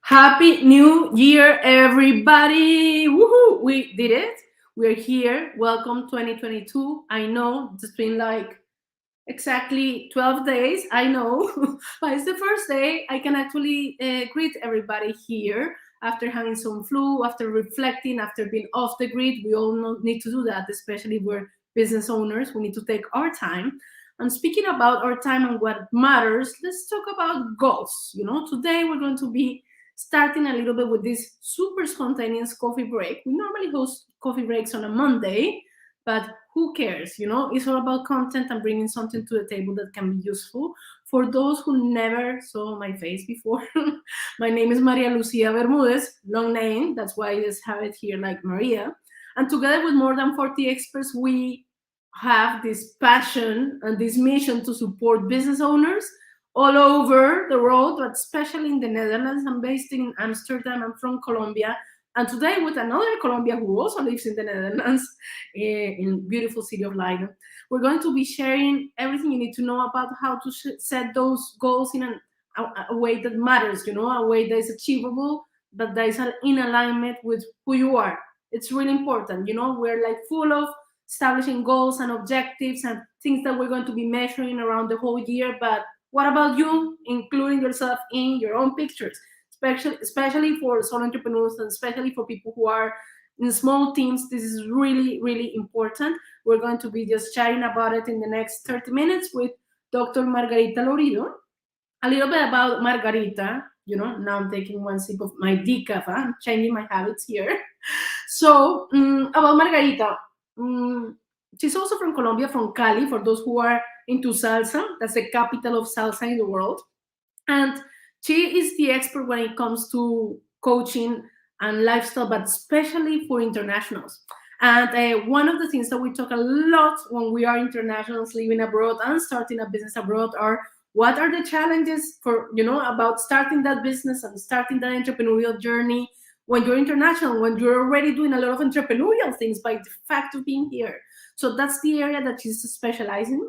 Happy New Year, everybody! Woohoo! We did it. We're here. Welcome 2022. I know it's been like exactly 12 days. I know, but it's the first day I can actually greet everybody here after having some flu, after reflecting, after being off the grid. We all need to do that, especially if we're business owners. We need to take our time. And speaking about our time and what matters, let's talk about goals. Today we're going to be starting a little bit with this super spontaneous coffee break. We normally host coffee breaks on a Monday, but who cares? It's all about content and bringing something to the table that can be useful. For those who never saw my face before, my name is Maria Lucia Bermudez, long name. That's why I just have it here like Maria. And together with more than 40 experts, we have this passion and this mission to support business owners all over the world, but especially in the Netherlands. I'm based in Amsterdam. I'm from Colombia. And today with another Colombia who also lives in the Netherlands, in beautiful city of Leiden, we're going to be sharing everything you need to know about how to set those goals in a way that matters, a way that is achievable, but that is in alignment with who you are. It's really important. We're like full of establishing goals and objectives and things that we're going to be measuring around the whole year. But what about you, including yourself in your own pictures? Especially for solo entrepreneurs and especially for people who are in small teams, this is really, really important. We're going to be just chatting about it in the next 30 minutes with Dr. Margarita Lorido. A little bit about Margarita. Now I'm taking one sip of my decaf. I'm changing my habits here. So, about Margarita, um, she's also from Colombia, from Cali, for those who are into salsa. That's the capital of salsa in the world. And she is the expert when it comes to coaching and lifestyle, but especially for internationals. And one of the things that we talk a lot when we are internationals living abroad and starting a business abroad are what are the challenges for, about starting that business and starting that entrepreneurial journey when you're international, when you're already doing a lot of entrepreneurial things by the fact of being here. So that's the area that she's specializing,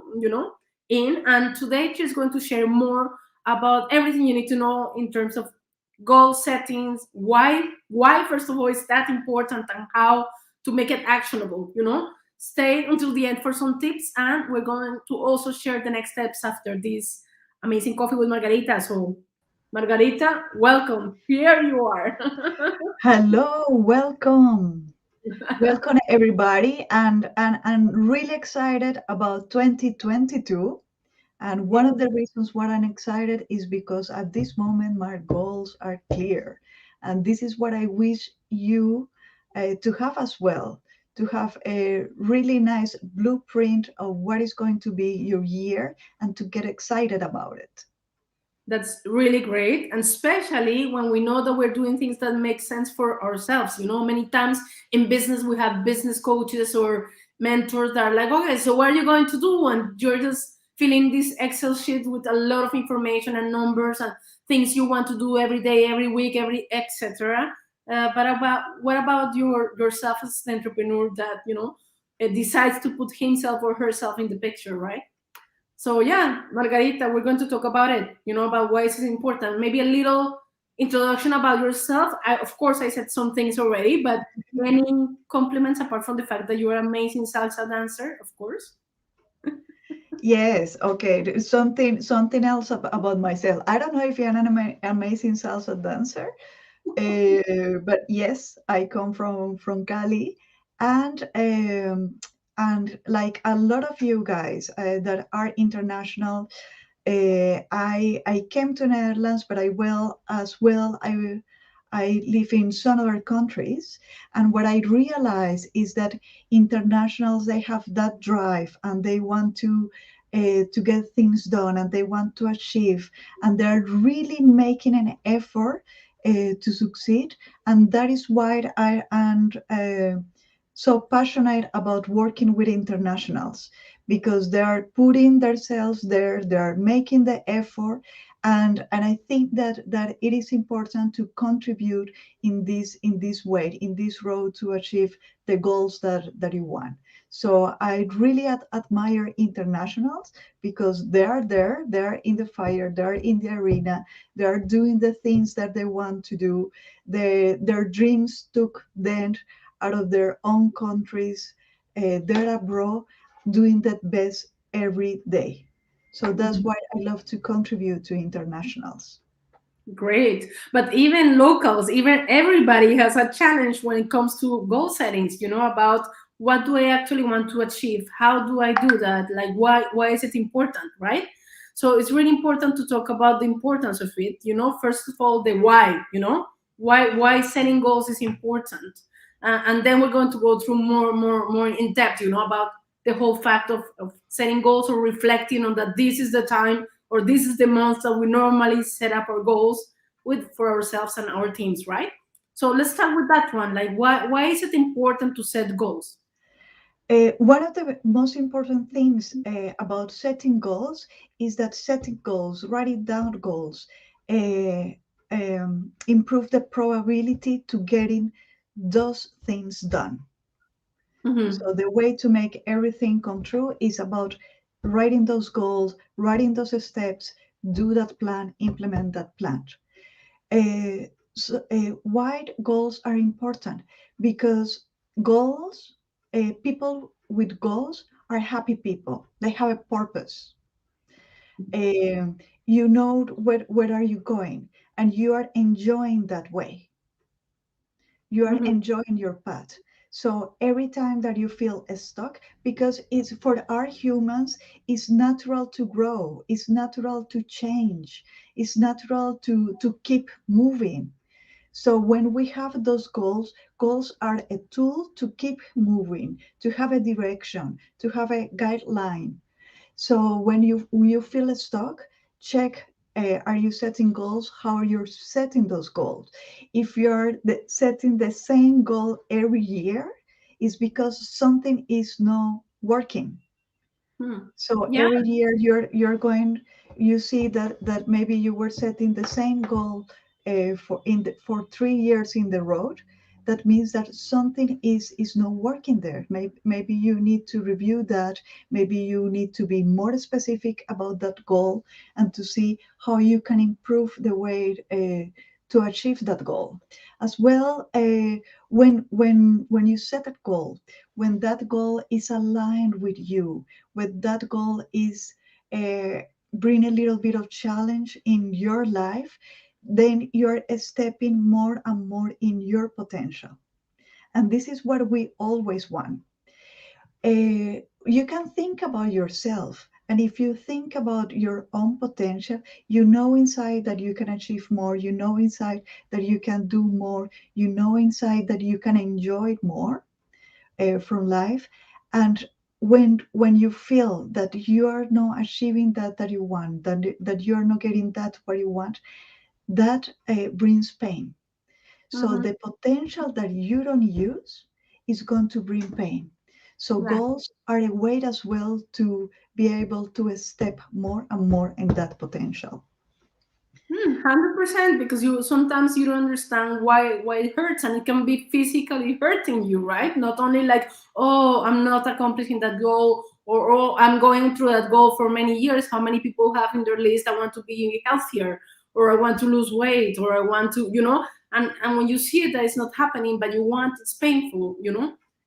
in. And today she's going to share more about everything you need to know in terms of goal settings, why first of all is that important, and how to make it actionable. Stay until the end for some tips, and we're going to also share the next steps after this amazing coffee with Margarita. So Margarita, welcome, here you are. Hello, welcome. Welcome everybody and really excited about 2022. And one of the reasons why I'm excited is because at this moment my goals are clear. And this is what I wish you to have as well, to have a really nice blueprint of what is going to be your year and to get excited about it. That's really great. And especially when we know that we're doing things that make sense for ourselves. Many times in business, we have business coaches or mentors that are like, okay, so what are you going to do? And you're just filling this Excel sheet with a lot of information and numbers and things you want to do every day, every week, every etc. But what about yourself as an entrepreneur that decides to put himself or herself in the picture, right? So yeah, Margarita, we're going to talk about it. About why it's important. Maybe a little introduction about yourself. Of course, I said some things already, but any compliments apart from the fact that you're an amazing salsa dancer, of course. Yes, okay. Something else about myself. I don't know if you're an amazing salsa dancer, but yes, I come from Cali, and like a lot of you guys that are international, I came to Netherlands, but I live in some other countries, and what I realize is that internationals, they have that drive and they want to get things done and they want to achieve, and they're really making an effort to succeed. And that is why I am so passionate about working with internationals, because they are putting themselves there, they are making the effort, and I think that it is important to contribute in this way, in this road to achieve the goals that you want. So I really admire internationals because they are there, they're in the fire, they're in the arena, they're doing the things that they want to do. Their dreams took them out of their own countries. They're abroad doing that best every day. So that's why I love to contribute to internationals. Great. But even locals, even everybody has a challenge when it comes to goal settings, about what do I actually want to achieve? How do I do that? Like why is it important, right? So it's really important to talk about the importance of it. First of all, the why, why setting goals is important. And then we're going to go through more in depth, about the whole fact of setting goals or reflecting on that this is the time or this is the month that we normally set up our goals with for ourselves and our teams, right? So let's start with that one. Like, why is it important to set goals? One of the most important things about setting goals is that setting goals, writing down goals, uh, improve the probability to getting those things done. Mm-hmm. So the way to make everything come true is about writing those goals, writing those steps, do that plan, implement that plan. Why goals are important? Because goals, people with goals are happy people. They have a purpose. You know where are you going, and you are enjoying that way. You are Mm-hmm. enjoying your path. So every time that you feel stuck, because it's for our humans, it's natural to grow, it's natural to change, it's natural to keep moving. So when we have those goals, goals are a tool to keep moving, to have a direction, to have a guideline. So when you feel stuck, check, are you setting goals? How are you setting those goals? If you're setting the same goal every year, it's because something is not working. Hmm. So Yeah. every year you're going, you see that maybe you were setting the same goal for 3 years in the road. That means that something is not working there. Maybe you need to review that. Maybe you need to be more specific about that goal and to see how you can improve the way to achieve that goal. As well, when you set a goal, when that goal is aligned with you, when that goal is bring a little bit of challenge in your life, then you're stepping more and more in your potential. And this is what we always want. You can think about yourself. And if you think about your own potential, you know inside that you can achieve more. You know inside that you can do more. You know inside that you can enjoy more from life. And when you feel that you are not achieving that you want, that you are not getting that what you want, that brings pain. So Mm-hmm. the potential that you don't use is going to bring pain. So Yeah. goals are a way as well to be able to step more and more in that potential. 100%, because you sometimes you don't understand why it hurts, and it can be physically hurting you, right? Not only like, oh, I'm not accomplishing that goal, or oh, I'm going through that goal for many years. How many people have in their list, I want to be healthier, or I want to lose weight, or I want to, and when you see it that it's not happening, but you want, it's painful,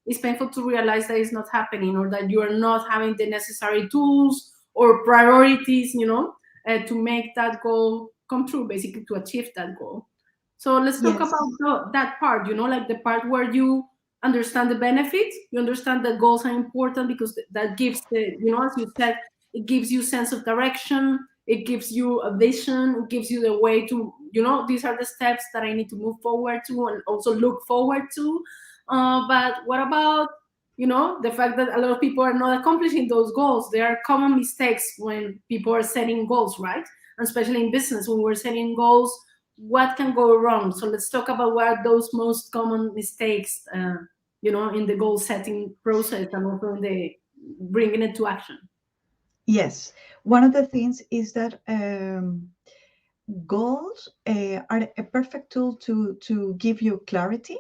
it's painful to realize that it's not happening, or that you are not having the necessary tools or priorities, to make that goal come true, basically to achieve that goal. So let's talk about Yes. that part, like the part where you understand the benefits, you understand that goals are important because that gives as you said, it gives you sense of direction, it gives you a vision, it gives you the way to, these are the steps that I need to move forward to and also look forward to. But what about the fact that a lot of people are not accomplishing those goals? There are common mistakes when people are setting goals, right? And especially in business, when we're setting goals, what can go wrong? So let's talk about what are those most common mistakes, in the goal setting process and also in the bringing it to action. Yes. One of the things is that goals are a perfect tool to give you clarity,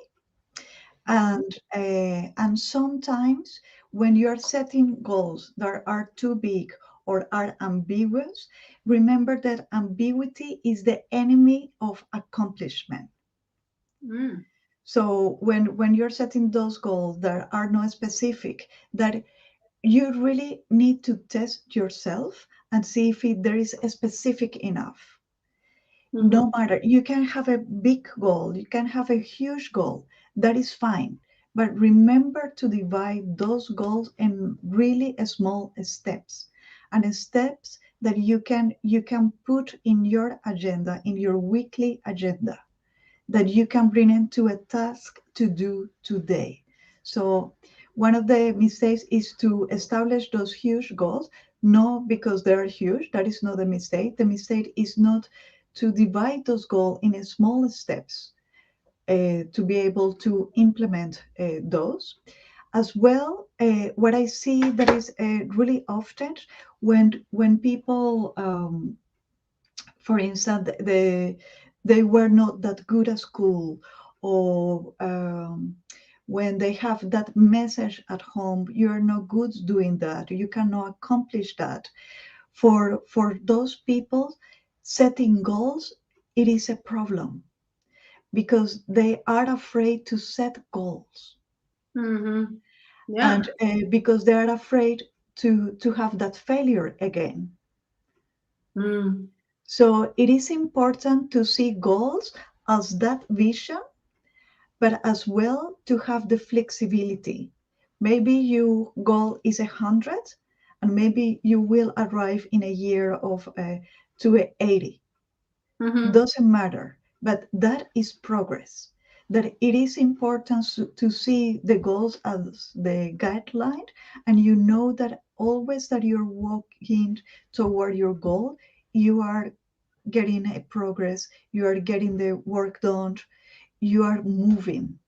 And sometimes when you're setting goals that are too big or are ambiguous, remember that ambiguity is the enemy of accomplishment. Mm. So when you're setting those goals that are not specific, that you really need to test yourself and see if there is a specific enough. No Mhm. matter, you can have a big goal, you can have a huge goal, that is fine. But remember to divide those goals in really small steps, and steps that you can put in your agenda, in your weekly agenda, that you can bring into a task to do today. So one of the mistakes is to establish those huge goals, not because they are huge. That is not the mistake. The mistake is not to divide those goals in small steps to be able to implement those. As well, what I see that is really often when people for instance, they were not that good at school, or when they have that message at home, you're not good doing that, you cannot accomplish that. For those people, setting goals, it is a problem because they are afraid to set goals, Mhm. Yeah. and because they are afraid to have that failure again. Mm. So it is important to see goals as that vision, but as well to have the flexibility. Maybe your goal is 100, and maybe you will arrive in a year of to 80. Mhm. Doesn't matter, but that is progress. That it is important to see the goals as the guideline, and you know that always that you're walking toward your goal, you are getting a progress, you are getting the work done, you are moving.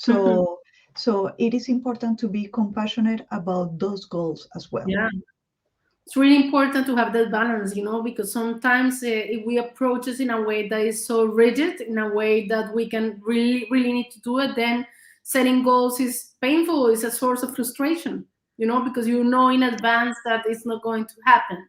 Mhm. So it is important to be compassionate about those goals as well. Yeah. It's really important to have that balance, because sometimes if we approach it in a way that is so rigid, in a way that we can really, really need to do it, then setting goals is painful, is a source of frustration, because you know in advance that it's not going to happen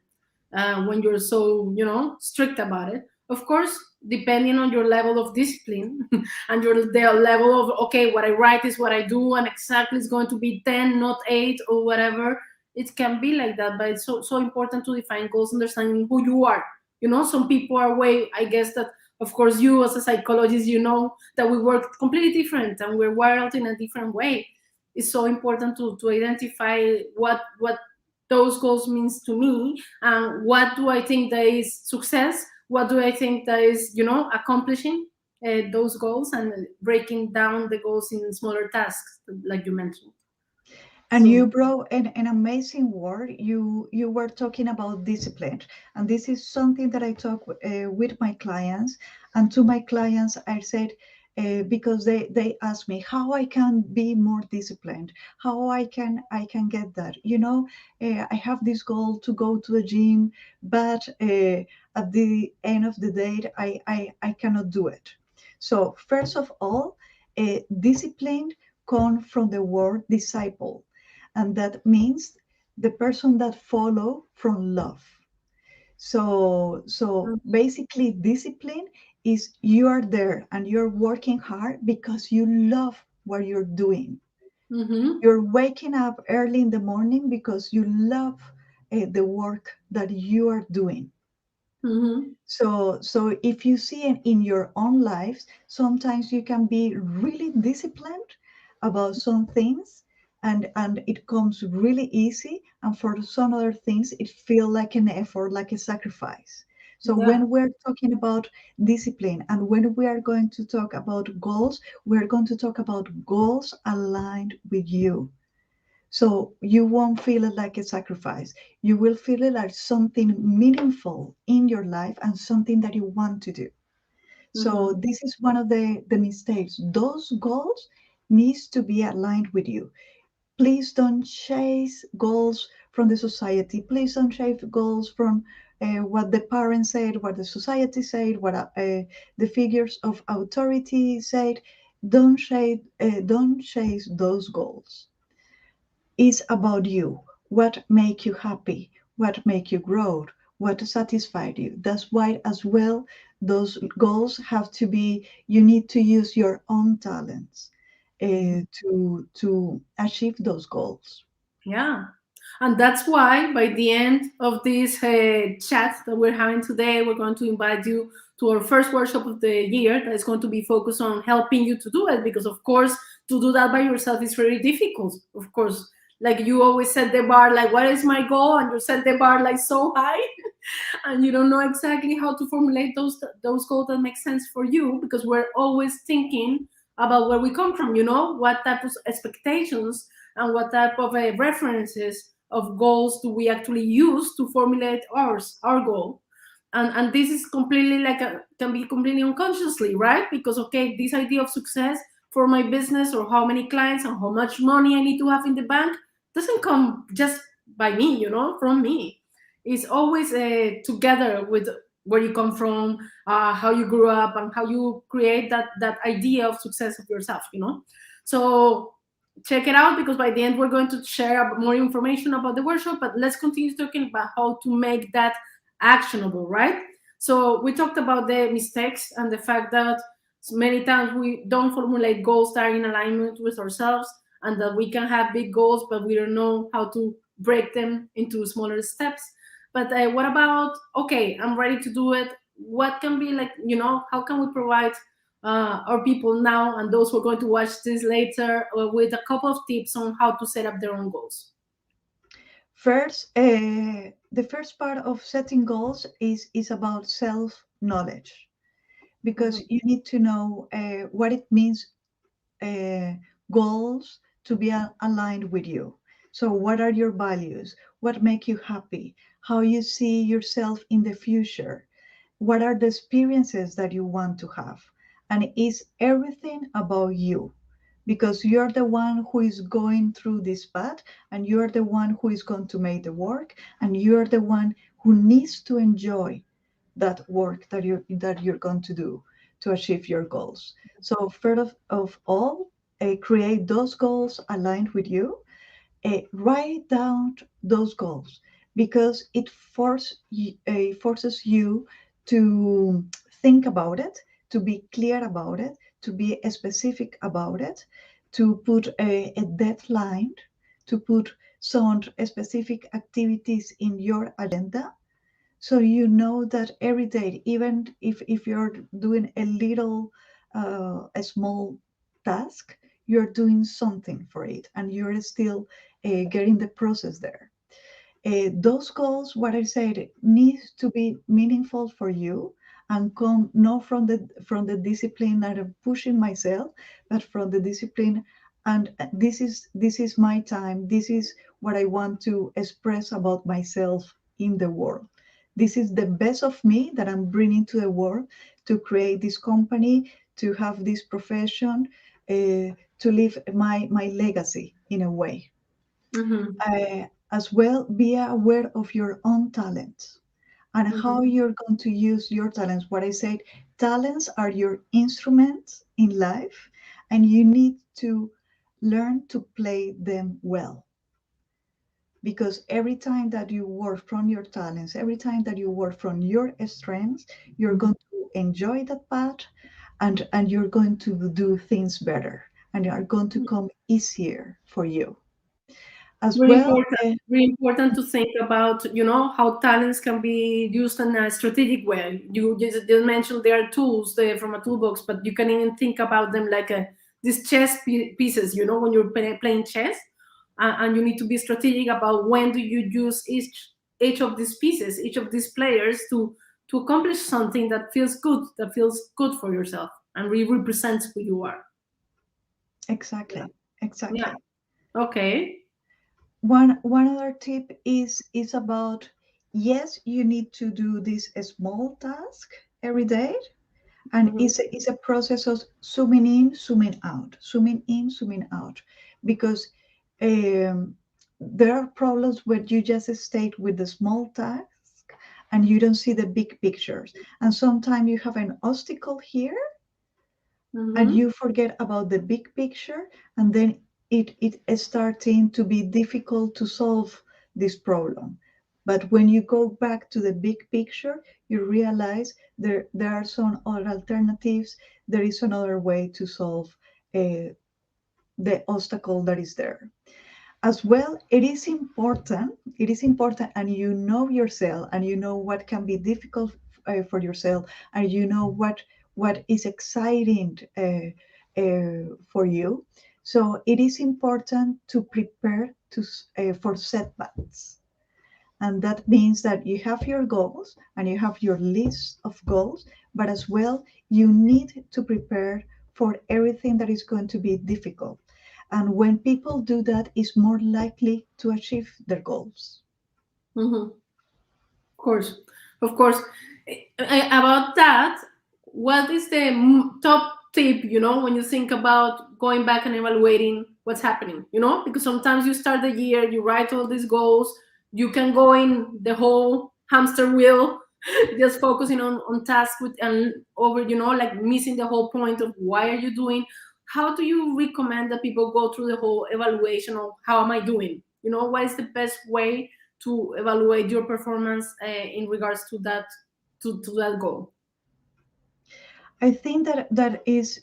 when you're so, strict about it. Of course, depending on your level of discipline and the level of, okay, what I write is what I do, and exactly it's going to be 10, not 8 or whatever. It can be like that, but it's so important to define goals, understanding who you are. Some people are way, I guess that, of course, you as a psychologist, that we work completely different and we're wired in a different way. It's so important to identify what those goals means to me, and what do I think that is success, what do I think that is, accomplishing those goals, and breaking down the goals in smaller tasks, like you mentioned. And you So. brought an amazing word. You were talking about discipline, and this is something that I talk with my clients. And to my clients, I said because they ask me how I can be more disciplined, how I can get that. I have this goal to go to the gym, but at the end of the day, I cannot do it. So first of all, discipline comes from the word disciple, and that means the person that follow from love. So basically discipline is you are there and you're working hard because you love what you're doing. Mm-hmm. You're waking up early in the morning because you love the work that you are doing. Mm-hmm. So if you see it in your own lives, sometimes you can be really disciplined about some things, and it comes really easy. And for some other things, it feels like an effort, like a sacrifice. So Yeah. when we're talking about discipline and when we are going to talk about goals, we're going to talk about goals aligned with you. So you won't feel it like a sacrifice. You will feel it like something meaningful in your life and something that you want to do. So Mm-hmm. this is one of the mistakes. Those goals needs to be aligned with you. Please don't chase goals from the society. Please don't chase goals from what the parents said, what the society said, what the figures of authority said. don't chase those goals. It's about you. What make you happy? What make you grow? What satisfied you? That's why as well those goals have to be. You need to use your own talents to achieve those goals. Yeah. And that's why by the end of this chat that we're having today, we're going to invite you to our first workshop of the year that is going to be focused on helping you to do it. Because, of course, to do that by yourself is very difficult. Of course, like you always set the bar, like, what is my goal? And you set the bar like so high and you don't know exactly how to formulate those goals that make sense for you because we're always thinking about where we come from, what type of expectations and what type of references of goals do we actually use to formulate our goal. And this is completely can be completely unconsciously, right? Because okay, this idea of success for my business or how many clients and how much money I need to have in the bank doesn't come just by me, from me. It's always together with where you come from, how you grew up, and how you create that idea of success of yourself. So check it out because by the end we're going to share more information about the workshop. But let's continue talking about how to make that actionable, right? So we talked about the mistakes and the fact that many times we don't formulate goals that are in alignment with ourselves, and that we can have big goals but we don't know how to break them into smaller steps. But what about, okay, I'm ready to do it. What can be like, how can we provide our people now and those who are going to watch this later with a couple of tips on how to set up their own goals? First, the first part of setting goals is about self knowledge, because Mhm. you need to know what it means, uh, goals to be aligned with you. So, what are your values? What make you happy? How you see yourself in the future? What are the experiences that you want to have? And is everything about you? Because you're the one who is going through this path, and you're the one who is going to make the work, and you're the one who needs to enjoy that work that you're going to do to achieve your goals. So first of all, create those goals aligned with you. Write down those goals, because forces you to think about it, to be clear about it, to be specific about it, to put a deadline, to put some specific activities in your agenda, so you know that every day, even if you're doing a small task, you're doing something for it, and you're still getting the process there. Those goals, what I said, needs to be meaningful for you, and come not from the discipline that I'm pushing myself, but from the discipline. And this is my time. This is what I want to express about myself in the world. This is the best of me that I'm bringing to the world, to create this company, to have this profession, to live my legacy in a way. Mhm. As well, be aware of your own talents and how Mhm. you're going to use your talents. What I said, talents are your instruments in life, and you need to learn to play them well. Because every time that you work from your talents, every time that you work from your strengths, you're going to enjoy that path, and you're going to do things better, and are going to come easier for you as Very well. important. Very important to think about, how talents can be used in a strategic way. You just mentioned there are tools there from a toolbox, but you can even think about them like these chess pieces. When you're playing chess, and you need to be strategic about when do you use each of these pieces, each of these players to accomplish something that feels good for yourself and really represents who you are. Yeah. Exactly, Yeah. exactly. Okay. One other tip is about, yes, you need to do this small task every day, and Mhm. it's a process of zooming in, zooming out, zooming in, zooming out, because um, there are problems where you just stay with the small task and you don't see the big pictures, and sometimes you have an obstacle here, and Mm-hmm. you forget about the big picture, and then it is starting to be difficult to solve this problem. But when you go back to the big picture, you realize there are some other alternatives. There is another way to solve the obstacle that is there. As well, it is important, and you know yourself, and you know what can be difficult for yourself, and you know what is exciting for you. So it is important to prepare for setbacks, and that means that you have your goals and you have your list of goals, but as well, you need to prepare for everything that is going to be difficult. And when people do that, is more likely to achieve their goals. Mm-hmm. Course, of course. About that, what is the top tip? When you think about going back and evaluating what's happening. Because sometimes you start the year, you write all these goals, you can go in the whole hamster wheel, just focusing on tasks with and over, like missing the whole point of why are you doing. How do you recommend that people go through the whole evaluation of how am I doing? What is the best way to evaluate your performance in regards to that goal? I think that is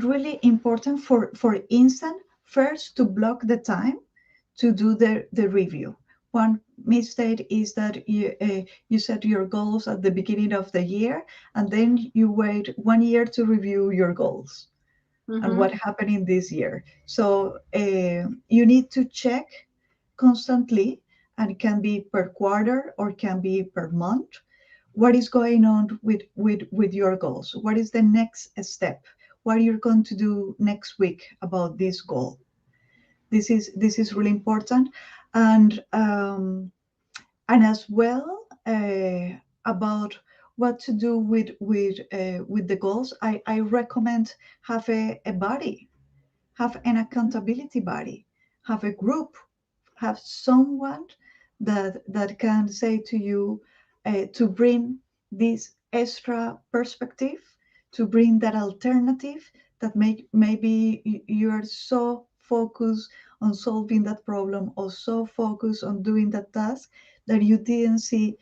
really important. For instance, first to block the time to do the review. One mistake is that you set your goals at the beginning of the year, and then you wait 1 year to review your goals and what Mm-hmm. happened in this year. So you need to check constantly, and it can be per quarter or can be per month. What is going on with your goals? What is the next step? What are you going to do next week about this goal? This is really important. And as well, about what to do with the goals, I recommend have a body, have an accountability body, have a group, have someone that can say to you, to bring this extra perspective, to bring that alternative, that maybe you're so focused on solving that problem, or so focused on doing that task, that you didn't see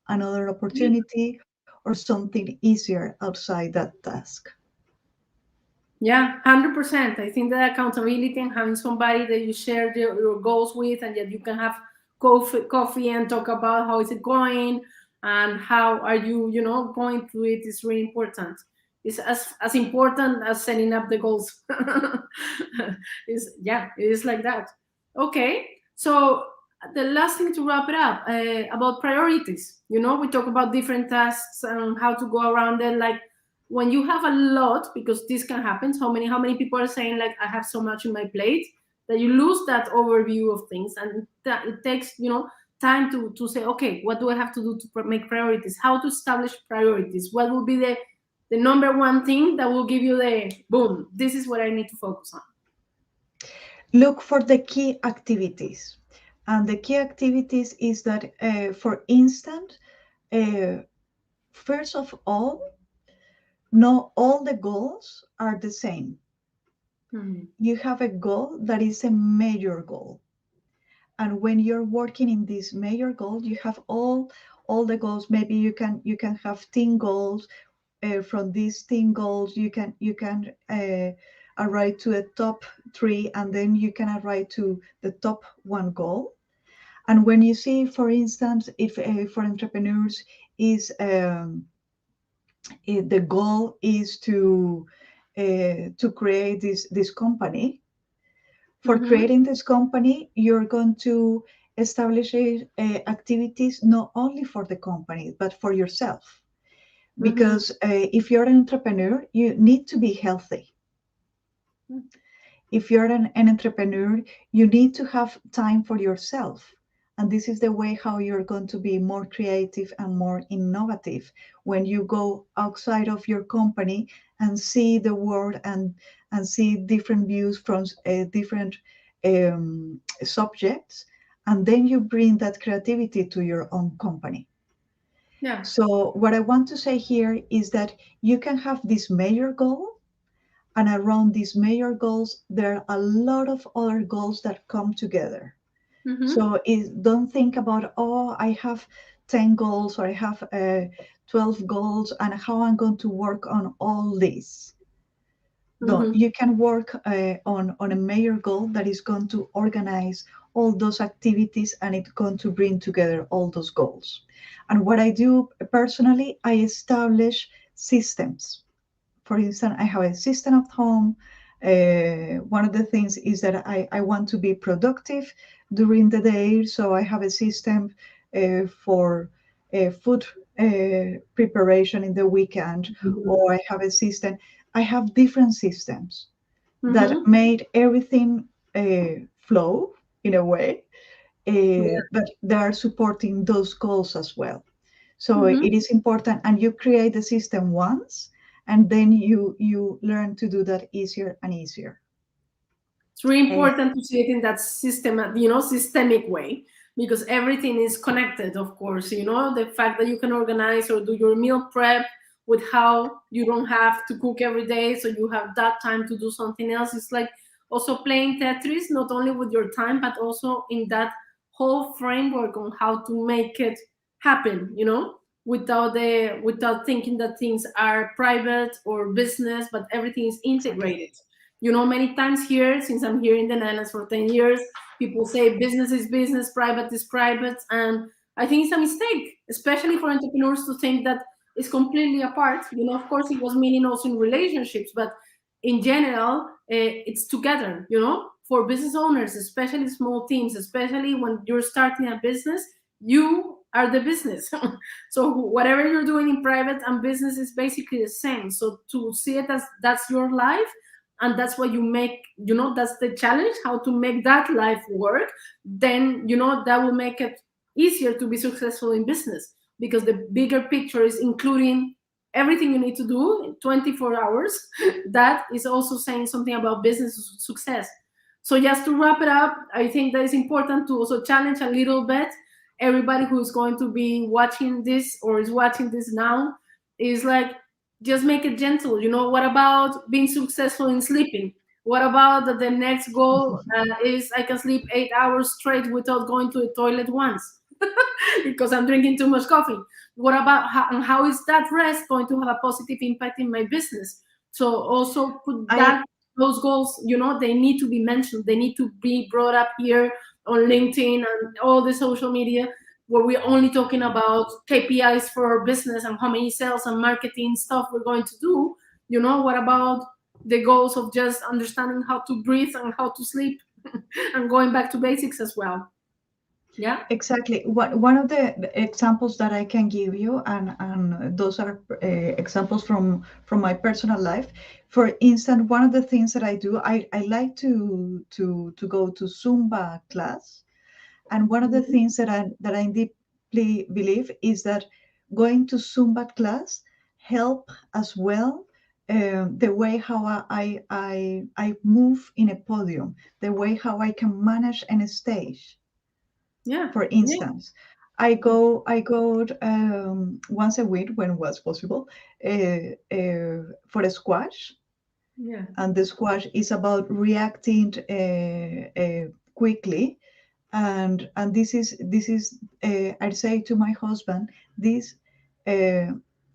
another opportunity or something easier outside that task. Yeah, 100%. I think that accountability and having somebody that you share your goals with, and that you can have coffee and talk about how is it going and how are you, going through it is really important. It's as important as setting up the goals. Yeah, it is like that. Okay, so the last thing to wrap it up about priorities. We talk about different tasks and how to go around it. Like when you have a lot, because this can happen, how many people are saying like I have so much in my plate, that you lose that overview of things, and that it takes time to say, okay, what do I have to do to make priorities, how to establish priorities, what will be the number one thing that will give you the boom, this is what I need to focus on. Look for the key activities. And the key activities is that, for instance, uh, first of all, not all the goals are the same. Hmm. You have a goal that is a major goal. And when you're working in this major goal, you have all the goals. Maybe you can have 10 goals. From these 10 goals, you can arrive to a top 3, and then you can arrive to the top one goal. And when you see, for instance, if for entrepreneurs is the goal is to create this company. For Mm-hmm. creating this company, you're going to establish activities not only for the company but for yourself, Mm-hmm. because if you're an entrepreneur, you need to be healthy. If you're an entrepreneur, you need to have time for yourself. And this is the way how you're going to be more creative and more innovative, when you go outside of your company and see the world, and see different views from different subjects, and then you bring that creativity to your own company. Yeah. So, what I want to say here is that you can have this major goal, and around these major goals, there are a lot of other goals that come together. Mm-hmm. So, don't think about, oh, I have 10 goals or I have 12 goals, and how I'm going to work on all these. No, Mm-hmm. you can work on a major goal that is going to organize all those activities, and it's going to bring together all those goals. And what I do personally, I establish systems. For instance, I have a system at home. One of the things is that I want to be productive during the day, so I have a system for food preparation in the weekend, or I have a system. I have different systems that Mm-hmm. made everything flow in a way, Yeah. but they are supporting those goals as well. So Mm-hmm. it is important, and you create the system once, and then you learn to do that easier and easier. It's really Uh, important to see it in that systemic way, because everything is connected, of course. The fact that you can organize or do your meal prep with how you don't have to cook every day, so you have that time to do something else. It's like also playing Tetris, not only with your time, but also in that whole framework on how to make it happen, without thinking that things are private or business, but everything is exactly. integrated. Many times here, since I'm here in the Netherlands for 10 years, people say business is business, private is private. And I think it's a mistake, especially for entrepreneurs to think that it's completely apart. Of course, it was meaning also in relationships, but in general, it's together, for business owners, especially small teams, especially when you're starting a business, you are the business. So whatever you're doing in private and business is basically the same. So to see it as that's your life, and that's what you make, that's the challenge, how to make that life work, then that will make it easier to be successful in business, because the bigger picture is including everything you need to do in 24 hours. That is also saying something about business success. So just to wrap it up, I think that it's important to also challenge a little bit everybody who's going to be watching this or is watching this now, is like, just make it gentle. What about being successful in sleeping? What about that the next goal is I can sleep 8 hours straight without going to the toilet once because I'm drinking too much coffee? What about how is that rest going to have a positive impact in my business? So also put I that, those goals, they need to be mentioned. They need to be brought up here on LinkedIn and all the social media, where we're only talking about KPIs for our business and how many sales and marketing stuff we're going to do. What about the goals of just understanding how to breathe and how to sleep and going back to basics as well? Yeah. Exactly. One of the examples that I can give you, and those are examples from my personal life. For instance, one of the things that I do, I like to go to Zumba class, and one of the Mhm. things that I deeply believe is that going to Zumba class help as well. The way how I move in a podium, the way how I can manage in a stage. Yeah. For Yeah. instance, I go once a week when was possible for a squash, Yeah. and the squash is about reacting quickly, and this is I say to my husband, this uh,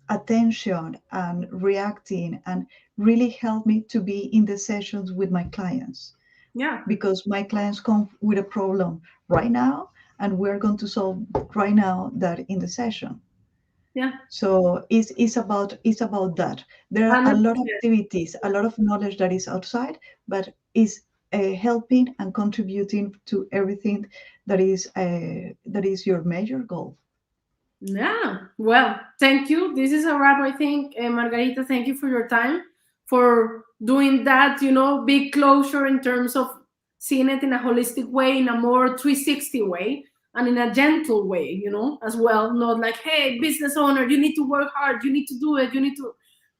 attention and reacting and really help me to be in the sessions with my clients, Yeah. because my clients come with a problem right now, and we're going to solve right now that in the session. Yeah. So it's about that. There are a lot of 100%. activities, a lot of knowledge that is outside, but is helping and contributing to everything that is your major goal. Yeah. Well, thank you. This is a wrap, I think. Margarita, thank you for your time, for doing that, big closure in terms of seeing it in a holistic way, in a more 360 way, and in a gentle way, as well. Not like, hey, business owner, you need to work hard, you need to do it, you need to.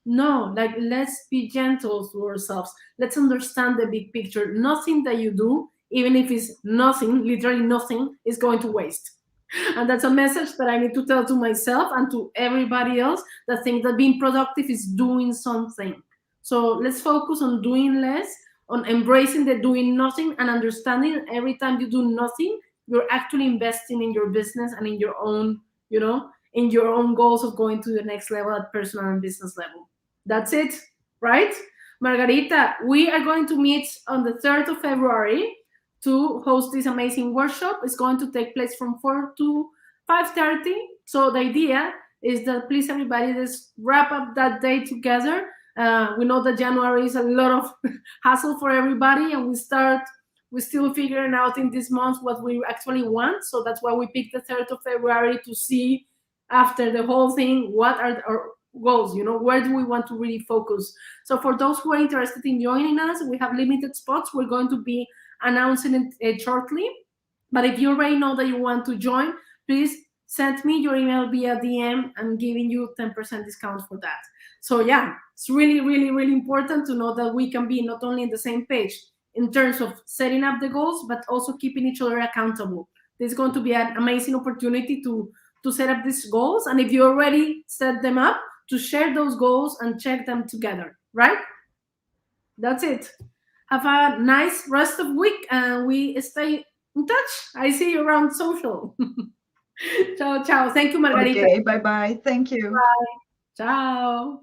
No, like, let's be gentle to ourselves. Let's understand the big picture. Nothing that you do, even if it's nothing, literally nothing, is going to waste. And that's a message that I need to tell to myself and to everybody else that think that being productive is doing something. So let's focus on doing less, on embracing the doing nothing, and understanding every time you do nothing, you're actually investing in your business and in your own, in your own goals of going to the next level at personal and business level. That's it, right? Margarita, we are going to meet on the 3rd of February to host this amazing workshop. It's going to take place from 4 to 5:30. So the idea is that please everybody just wrap up that day together. We know that January is a lot of hassle for everybody, and we're still figuring out in this month what we actually want. So that's why we picked the 3rd of February to see after the whole thing what are our goals, where do we want to really focus. So for those who are interested in joining us, we have limited spots. We're going to be announcing it shortly. But if you already know that you want to join, please send me your email via DM. I'm giving you 10% discount for that. So yeah, it's really, really, really important to know that we can be not only in the same page in terms of setting up the goals, but also keeping each other accountable. This is going to be an amazing opportunity to set up these goals. And if you already set them up, to share those goals and check them together, right? That's it. Have a nice rest of week and we stay in touch. I see you around social. Ciao, ciao. Thank you, Margarita. Okay, bye bye. Thank you. Ciao.